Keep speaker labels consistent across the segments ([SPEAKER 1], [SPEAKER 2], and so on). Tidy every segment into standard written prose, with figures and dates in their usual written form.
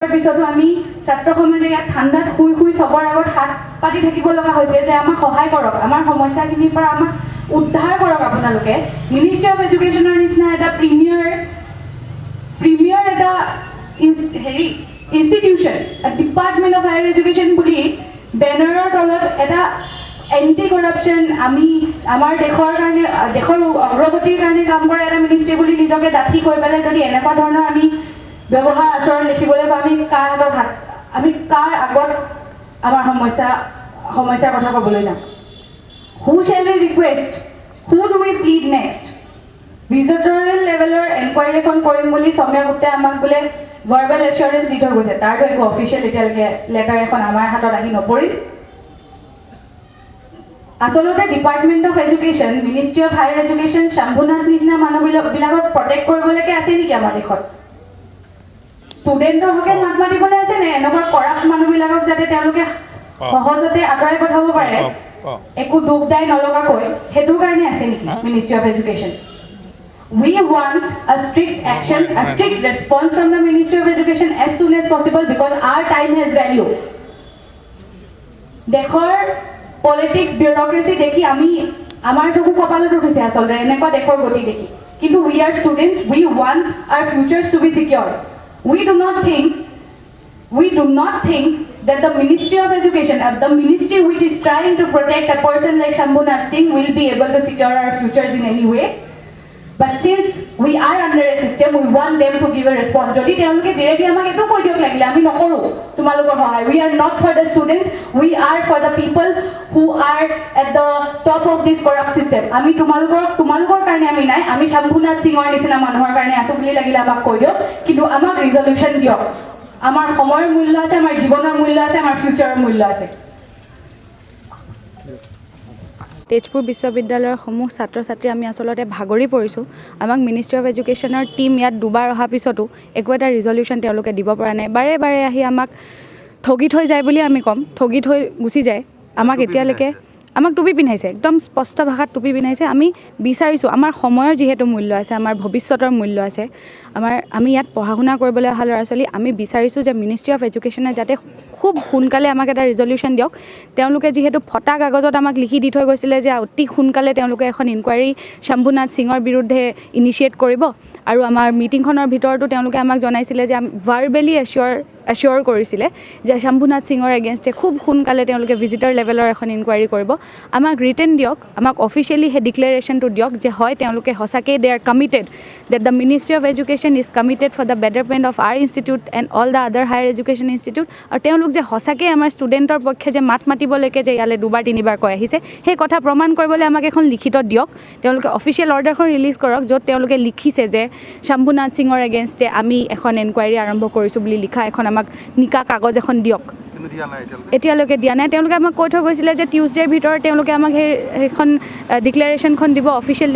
[SPEAKER 1] পিছতো আমি ছাত্ৰ সমাজে ইয়াত ঠাণ্ডাত শুই শুই চবৰ আগত হাত পাতি থাকিব লগা হৈছে যে আমাক সহায় কৰক, আমাৰ সমস্যাখিনিৰ পৰা আমাক উদ্ধাৰ কৰক আপোনালোকে। মিনিষ্ট্ৰী অফ এডুকেশ্যনৰ নিচিনা এটা প্ৰিমিয়াৰ এটা institution, department of higher education বুলি বেনাৰৰ তলত এটা এণ্টি কৰাপশ্যন, আমি আমাৰ দেশৰ কাৰণে, দেশৰ অগ্ৰগতিৰ কাৰণে কাম কৰা এটা মিনিষ্ট্ৰী বুলি নিজকে ডাঠি কৈ পেলাই যদি এনেকুৱা ধৰণৰ আমি ব্যৱহাৰ আচৰণ দেখিবলৈ পাওঁ, আমি কাৰ আগত আমাৰ সমস্যাৰ কথা ক'বলৈ যাম? Who shall we request, who do we plead next? ভিজিটৰিয়েল লেভেলৰ এনকুৱাৰী এখন কৰিম বুলি সৌম্যা গুপ্তাই আমাক বোলে ভাৰ্বেল এছুৰেঞ্চ দি থৈ গৈছে, তাৰতো একো অফিচিয়েল এতিয়ালৈকে লেটাৰ এখন আমাৰ হাতত আহি নপৰিল। আচলতে department of education, ministry of higher education Shambhunath নিচিনা মানুহবিলাকক প্ৰটেক্ট কৰিবলৈকে আছে নেকি আমাৰ দেশত? ষ্টুডেণ্টৰ হকে মাত মাতিবলৈ আছে নে এনেকুৱা কৰাপ্ট মানুহবিলাকক যাতে তেওঁলোকে সহজতে আঁতৰাই পঠাব পাৰে একো দুখ দাই নলগাকৈ, সেইটোৰ কাৰণে আছে নেকি ministry of education? We want a strict action, a strict response from the Ministry of Education as soon as possible because our time has value. দেশৰ পলিটিক্স বিউৰক্ৰেচি দেখি আমাৰ চকু কপালত উঠিছে আচলতে এনেকুৱা দেশৰ গতি দেখি। কিন্তু we are students, we want our futures to be secure. We do not think that the Ministry of Education, the ministry which is trying to protect a person like Shambhunath Singh, will be able to secure our futures in any way. But since we are under a system, we want them to give a response. Jodi teoloke directly amak etu koi diok lagile ami nokoru tumalokor hoy. We are not for the students, we are for the people who are at the top of this corrupt system. Ami tumalokor karone ami nai, ami Shambhunath Singhor nisina manuhor karone asu boli lagile amak koi diok, kintu amak resolution diok. Amar samoyor mulya ase, amar jibonor mulya ase, amar future mulya ase.
[SPEAKER 2] Tezpur বিশ্ববিদ্যালয়ৰ সমূহ ছাত্ৰ ছাত্ৰী আমি আচলতে ভাগৰি পৰিছোঁ। আমাক ministry of এডুকেশ্যনৰ team ইয়াত দুবাৰ অহাৰ পিছতো একো এটা ৰিজলিউশ্যন তেওঁলোকে দিব পৰা নাই। বাৰে বাৰে আহি আমাক ঠগি থৈ যায় বুলি আমি ক'ম, ঠগি থৈ গুচি যায়। আমাক টুপি পিন্ধাইছে, একদম স্পষ্ট ভাষাত টুপি পিন্ধাইছে। আমি বিচাৰিছোঁ, আমাৰ সময়ৰ যিহেতু মূল্য আছে, আমাৰ ভৱিষ্যতৰ মূল্য আছে, আমি ইয়াত পঢ়া শুনা কৰিবলৈ অহা ল'ৰা ছোৱালী, আমি বিচাৰিছোঁ যে মিনিষ্ট্ৰী অফ এডুকেশ্যনে যাতে খুব সোনকালে আমাক এটা ৰিজলিউশ্যন দিয়ক। তেওঁলোকে যিহেতু ফটা কাগজত আমাক লিখি দি থৈ গৈছিলে যে অতি সোনকালে তেওঁলোকে এখন ইনকুৱাৰী শম্ভুনাথ সিঙৰ বিৰুদ্ধে ইনিচিয়েট কৰিব, আৰু আমাৰ মিটিংখনৰ ভিতৰতো তেওঁলোকে আমাক জনাইছিলে যে ভাৰ্বেলি এচিয়ৰ কৰিছিলে যে শম্ভুনাথ সিঙৰ এগেইনষ্টে খুব সোনকালে তেওঁলোকে ভিজিটৰ লেভেলৰ এখন ইনকুৱাৰী কৰিব। আমাক ৰিটেন দিয়ক, আমাক অফিচিয়েলি সেই ডিক্লেৰেশ্যনটো দিয়ক যে হয় তেওঁলোকে সঁচাকৈ they are committed, that the ministry of education is committed for the betterment of our institute and all the other higher education institute. আৰু তেওঁলোক যে সঁচাকৈ আমাৰ ষ্টুডেণ্টৰ পক্ষে যে মাত মাতিবলৈকে যে ইয়ালৈ দুবাৰ তিনিবাৰ কৈ আহিছে, সেই কথা প্ৰমাণ কৰিবলৈ আমাক এখন লিখিত দিয়ক। তেওঁলোকে অফিচিয়েল অৰ্ডাৰখন ৰিলিজ কৰক, য'ত তেওঁলোকে লিখিছে যে শম্ভুনাথ সিঙৰ এগেইনষ্টে আমি এখন এনকুৱাৰী আৰম্ভ কৰিছোঁ বুলি লিখা এখন আমাক নিকা কাগজ এখন দিয়ক। এতিয়ালৈকে দিয়া নাই। তেওঁলোকে আমাক কৈ থৈ গৈছিলে যে টিউজডেৰ ভিতৰত তেওঁলোকে আমাক সেইখন ডিক্লেৰেশ্যনখন দিব, অফিচিয়েল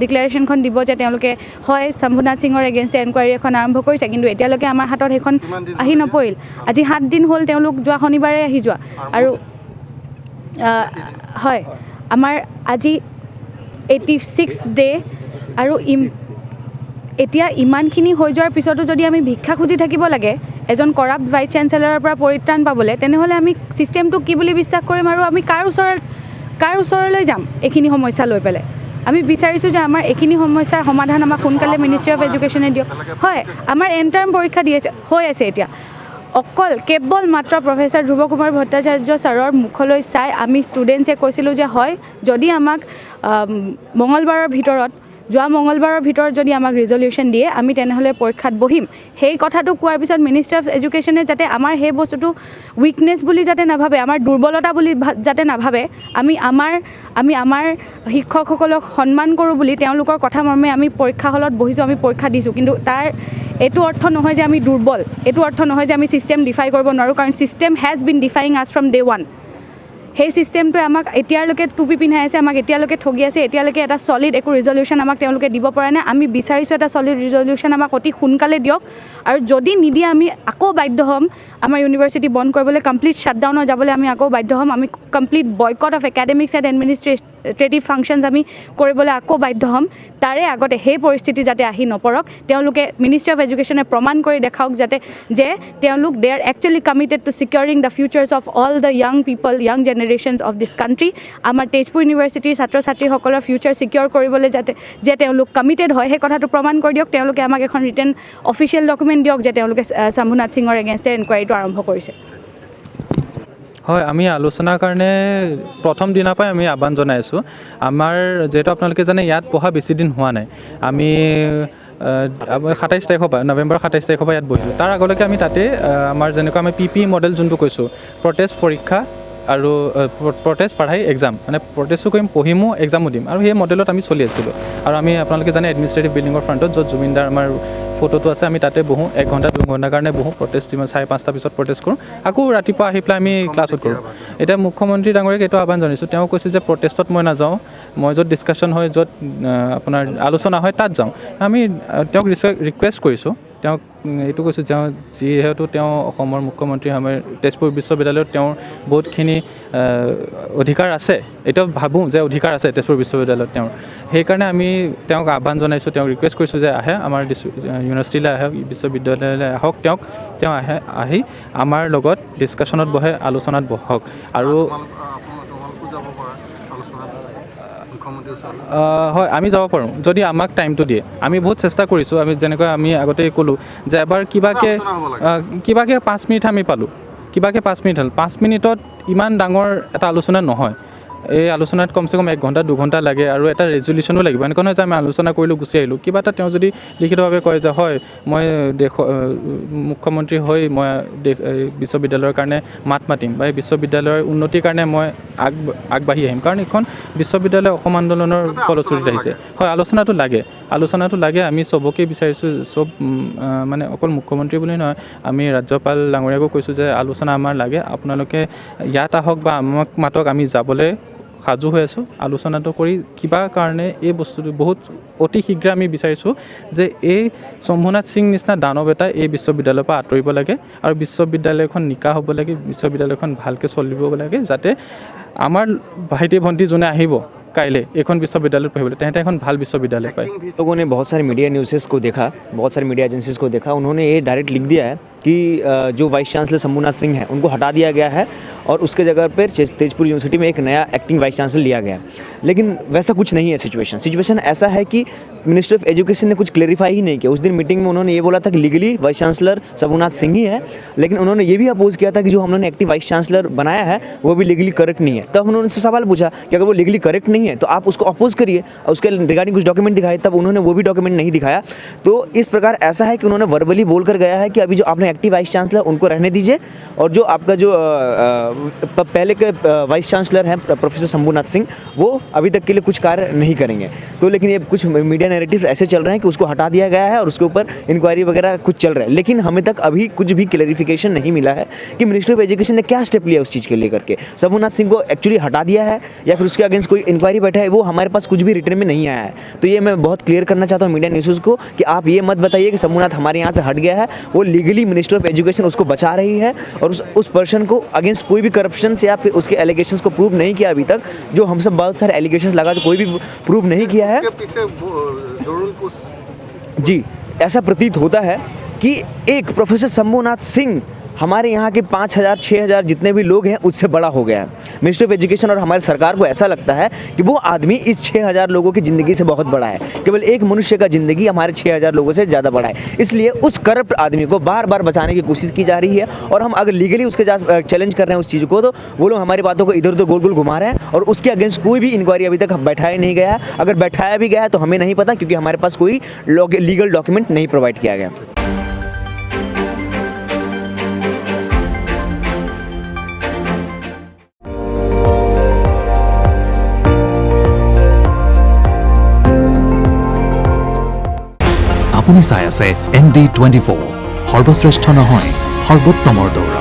[SPEAKER 2] ডিক্লেৰেশ্যনখন দিব যে তেওঁলোকে হয় শম্ভুনাথ সিঙৰ এগেইনষ্টে এনকুৱাৰী এখন আৰম্ভ কৰিছে, কিন্তু এতিয়ালৈকে আমাৰ হাতত সেইখন আহি নপৰিল। আজি 7 দিন হ'ল, তেওঁলোক যোৱা শনিবাৰে আহি যোৱা, আৰু হয় আমাৰ আজি 86 ডে, আৰু এতিয়া ইমানখিনি হৈ যোৱাৰ পিছতো যদি আমি ভিক্ষা খুজি থাকিব লাগে এজন কৰাপ্ট ভাইচ চেঞ্চেলৰৰ পৰা পৰিত্ৰাণ পাবলৈ, তেনেহ'লে আমি ছিষ্টেমটোক কি বুলি বিশ্বাস কৰিম, আৰু আমি কাৰ ওচৰলৈ যাম এইখিনি সমস্যা লৈ পেলাই? আমি বিচাৰিছোঁ যে আমাৰ এইখিনি সমস্যাৰ সমাধান আমাক সোনকালে মিনিষ্ট্ৰী অফ এডুকেশ্যনে দিয়ক। হয়, আমাৰ এণ্টাৰ্ম পৰীক্ষা হৈ আছে এতিয়া, কেৱল মাত্ৰ প্ৰফেচাৰ ধ্ৰুৱ কুমাৰ ভট্টাচাৰ্য ছাৰৰ মুখলৈ চাই আমি ষ্টুডেণ্টছে কৈছিলোঁ যে হয়, যদি আমাক যোৱা মঙলবাৰৰ ভিতৰত যদি আমাক ৰিজলিউশ্যন দিয়ে আমি তেনেহ'লে পৰীক্ষাত বহিম। সেই কথাটো কোৱাৰ পিছত মিনিষ্ট্ৰী অফ এডুকেশ্যনে যাতে আমাৰ সেই বস্তুটো উইকনেছ বুলি যাতে নাভাবে, আমাৰ দুৰ্বলতা বুলি যাতে নাভাবে, আমি আমাৰ শিক্ষকসকলক সন্মান কৰোঁ বুলি তেওঁলোকৰ কথা মৰ্মে আমি পৰীক্ষা হলত বহিছোঁ, আমি পৰীক্ষা দিছোঁ। কিন্তু তাৰ এইটো অৰ্থ নহয় যে আমি দুৰ্বল, এইটো অৰ্থ নহয় যে আমি ছিষ্টেম ডিফাই কৰিব নোৱাৰোঁ, কাৰণ ছিষ্টেম হেজ বিন ডিফাইং আছ ফ্ৰম ডে 1। সেই ছিষ্টেমটোৱে আমাক এতিয়ালৈকে টুপি পিন্ধাই আছে, আমাক এতিয়ালৈকে ঠগি আছে, এতিয়ালৈকে এটা ছলিড একো ৰিজলিউশ্যন আমাক তেওঁলোকে দিব পৰা নাই। আমি বিচাৰিছোঁ এটা ছলিড ৰিজলিউশ্যন আমাক অতি সোনকালে দিয়ক, আৰু যদি নিদিয়ে আমি আকৌ বাধ্য হ'ম আমাৰ ইউনিভাৰ্চিটি বন্ধ কৰিবলৈ, কমপ্লিট শ্বাটডাউনত যাবলৈ আমি আকৌ বাধ্য হ'ম। আমি complete boycott of academics and administration administrative functions আমি কৰিবলৈ আকৌ বাধ্য হ'ম তাৰে আগতে সেই পৰিস্থিতি যাতে আহি নপৰক তেওঁলোকে মিনিষ্ট্ৰী অফ এডুকেশ্যনে প্ৰমাণ কৰি দেখাওক যাতে যে তেওঁলোক they are actually committed to securing the futures of all the young people young generations of this country আমাৰ তেজপুৰ ইউনিভাৰ্চিটিৰ ছাত্ৰ ছাত্ৰীসকলৰ ফিউচাৰ ছিকিউৰ কৰিবলৈ যাতে যে তেওঁলোক কমিটেড হয় সেই কথাটো প্ৰমাণ কৰি দিয়ক তেওঁলোকে আমাক এখন ৰিটেন অফিচিয়েল ডকুমেণ্ট দিয়ক যে তেওঁলোকে শম্ভুনাথ সিঙৰ এগেইনষ্টে এনকুৱাৰীটো আৰম্ভ কৰিছে
[SPEAKER 3] হয় আমি আলোচনাৰ কাৰণে প্ৰথম দিনৰ পৰাই আমি আহ্বান জনাই আছোঁ আমাৰ যিহেতু আপোনালোকে জানে ইয়াত পঢ়া বেছি দিন হোৱা নাই আমি 27 তাৰিখৰ পৰা নৱেম্বৰ 27 তাৰিখৰ পৰা ইয়াত বহিছোঁ তাৰ আগলৈকে আমি তাতে আমাৰ যেনেকুৱা আমি PPE মডেল যোনটো কৈছোঁ প্ৰটেষ্ট পৰীক্ষা আৰু প্ৰটেষ্ট পঢ়াই এক্সাম মানে প্ৰটেষ্টো কৰিম পঢ়িমো এক্সামো দিম আৰু সেই মডেলত আমি চলি আছিলোঁ আৰু আমি আপোনালোকে জানে এডমিনিষ্ট্ৰেটিভ বিল্ডিঙৰ ফ্ৰণ্টত য'ত জুবিনদাৰ আমাৰ ফটোটো আছে আমি তাতে বহোঁ 1 ঘণ্টা 2 ঘণ্টাৰ কাৰণে বহোঁ প্ৰটেষ্ট যিমান 4-5টা পিছত প্ৰটেষ্ট কৰোঁ আকৌ ৰাতিপুৱা আহি পেলাই আমি ক্লাছত কৰোঁ এতিয়া মুখ্যমন্ত্ৰী ডাঙৰীয়াক এইটো আহ্বান জনাইছোঁ তেওঁ কৈছে যে প্ৰটেষ্টত মই নাযাওঁ মই য'ত ডিছকাশ্যন হয় য'ত আপোনাৰ আলোচনা হয় তাত যাওঁ আমি তেওঁক ৰিকুৱেষ্ট কৰিছোঁ তেওঁক এইটো কৈছোঁ যে যিহেতু তেওঁ অসমৰ মুখ্যমন্ত্ৰী আমাৰ তেজপুৰ বিশ্ববিদ্যালয়ত তেওঁৰ বহুতখিনি অধিকাৰ আছে এতিয়াও ভাবোঁ যে অধিকাৰ আছে তেজপুৰ বিশ্ববিদ্যালয়ত তেওঁৰ সেইকাৰণে আমি তেওঁক আহ্বান জনাইছোঁ তেওঁক ৰিকুৱেষ্ট কৰিছোঁ যে আহে আমাৰ ইউনিভাৰ্চিটিলৈ আহক বিশ্ববিদ্যালয়লৈ আহক তেওঁ আহি আমাৰ লগত ডিছকাশ্যনত বহে আলোচনাত বহক আৰু হয় আমি যাব পাৰোঁ যদি আমাক টাইমটো দিয়ে আমি বহুত চেষ্টা কৰিছোঁ আমি যেনেকৈ আমি আগতেই ক'লোঁ যে এবাৰ কিবাকৈ 5 মিনিট আমি পালোঁ কিবাকৈ 5 মিনিট হ'ল 5 মিনিটত ইমান ডাঙৰ এটা আলোচনা নহয় এই আলোচনাত কমচে কম 1 ঘণ্টা 2 ঘণ্টা লাগে আৰু এটা ৰেজুলিউশ্যনো লাগিব এনেকুৱা নহয় যে আমি আলোচনা কৰিলোঁ গুচি আহিলোঁ কিবা এটা তেওঁ যদি লিখিতভাৱে কয় যে হয় মই মুখ্যমন্ত্ৰী হৈ মই বিশ্ববিদ্যালয়ৰ কাৰণে মাত মাতিম বা এই বিশ্ববিদ্যালয়ৰ উন্নতিৰ কাৰণে মই আগবাঢ়ি আহিম কাৰণ এইখন বিশ্ববিদ্যালয় অসম আন্দোলনৰ ফলশ্ৰুতিত আহিছে হয় আলোচনাটো লাগে আমি চবকে বিচাৰিছোঁ চব মানে অকল মুখ্যমন্ত্ৰী বুলি নহয় আমি ৰাজ্যপাল ডাঙৰীয়াকো কৈছোঁ যে আলোচনা আমাৰ লাগে আপোনালোকে ইয়াত আহক বা আমাক মাতক আমি যাবলৈ সাজু হৈ আছোঁ আলোচনাটো কৰি কিবা কাৰণে এই বস্তুটো বহুত অতি শীঘ্ৰে আমি বিচাৰিছোঁ যে এই শম্ভুনাথ সিং নিচিনা দানৱ এটা এই বিশ্ববিদ্যালয়ৰ পৰা আঁতৰিব লাগে আৰু বিশ্ববিদ্যালয়খন নিকা হ'ব লাগে বিশ্ববিদ্যালয়খন ভালকৈ চলিব লাগে যাতে আমাৰ ভাইটি ভণ্টি যোনে আহিব কাইলে এখন বিশ্ববিদ্যালয় পঢ়িবলৈ তেহেঁতে এখন ভাল বিশ্ববিদ্যালয় পায়
[SPEAKER 4] लोगों ने बहुत सारे मीडिया न्यूज़ेस को देखा बहुत सारे मीडिया एजेंसीज को देखा उन्होंने ये डायरेक्ट लिख दिया है कि जो वाइस चांसलर शंभुनाथ सिंह हैं उनको हटा दिया गया है और उसके जगह पर तेजपुर यूनिवर्सिटी में एक नया एक्टिंग वाइस चांसलर लिया गया है लेकिन वैसा कुछ नहीं है सिचुएशन ऐसा है कि मिनिस्टर ऑफ एजुकेशन ने कुछ क्लेरिफाई ही नहीं किया उस दिन मीटिंग में उन्होंने ये बोला था कि legally vice chancellor Shambhunath Singh ही है लेकिन उन्होंने ये भी अपोज किया था कि जो हम लोगों ने एक्टिव वाइस चांसलर बनाया है वो भी लीगली करेक्ट नहीं है तब उन्होंने उनसे सवाल पूछा कि अगर वो लीगली करेक्ट नहीं है तो आप उसको अपोज करिए और उसके रिगार्डिंग कुछ डॉक्यूमेंट दिखाए तब उन्होंने वो भी डॉक्यूमेंट नहीं दिखाया तो इस प्रकार ऐसा है कि उन्होंने वर्बली बोल कर गया है कि अभी जो आपने एक्टिव वाइस चांसलर उनको रहने दीजिए और जो आपका जो पहले के वाइस चांसलर हैं प्रोफेसर शंभुनाथ सिंह वो अभी तक के लिए कुछ कार्य नहीं करेंगे तो लेकिन ये कुछ मीडिया नैरेटिव ऐसे चल रहे हैं कि उसको हटा दिया गया है और उसके ऊपर इंक्वायरी वगैरह कुछ चल रहा है लेकिन हमें तक अभी कुछ भी क्लैरिफिकेशन नहीं मिला है कि मिनिस्ट्री ऑफ एजुकेशन ने क्या स्टेप लिया उस चीज़ के लेकर के शंभुनाथ सिंह को एक्चुअली हटा दिया है या फिर उसके अगेंस्ट कोई इंक्वायरी बैठा है वो हमारे पास कुछ भी रिटर्न में नहीं आया है तो ये मैं बहुत क्लियर करना चाहता हूँ मीडिया न्यूज़ को कि आप ये मत बताइए कि शंभुनाथ हमारे यहाँ से हट गया है वो लीगली मिनिस्टर ऑफ एजुकेशन उसको बचा रही है और उस पर्सन को अगेंस्ट कोई भी करप्शन से या फिर उसके एलिगेशंस को प्रूव नहीं किया अभी तक जो हम सब बहुत सारे एलिगेशंस लगा जो कोई भी प्रूव नहीं किया है जी ऐसा प्रतीत होता है कि एक प्रोफेसर शंभुनाथ सिंह हमारे यहाँ के 5,000-6,000 जितने भी लोग हैं उससे बड़ा हो गया है मिनिस्ट्री ऑफ एजुकेशन और हमारे सरकार को ऐसा लगता है कि वो आदमी इस 6,000 लोगों की ज़िंदगी से बहुत बड़ा है केवल एक मनुष्य का ज़िंदगी हमारे 6,000 लोगों से ज़्यादा बड़ा है इसलिए उस करप्ट आदमी को बार बार बचाने की कोशिश की जा रही है और हम अगर लीगली उसके चैलेंज कर रहे हैं उस चीज़ को तो वो लोग हमारी बातों को इधर उधर गोल गोल घुमा रहे हैं और उसके अगेंस्ट कोई भी इंक्वायरी अभी तक बैठाया नहीं गया है अगर बैठाया भी गया है तो हमें नहीं पता क्योंकि हमारे पास कोई लीगल डॉक्यूमेंट नहीं प्रोवाइड किया गया
[SPEAKER 5] আপুনি চাই আছে ND24 সৰ্বশ্ৰেষ্ঠ নহয় সৰ্বোত্তমৰ দৌৰ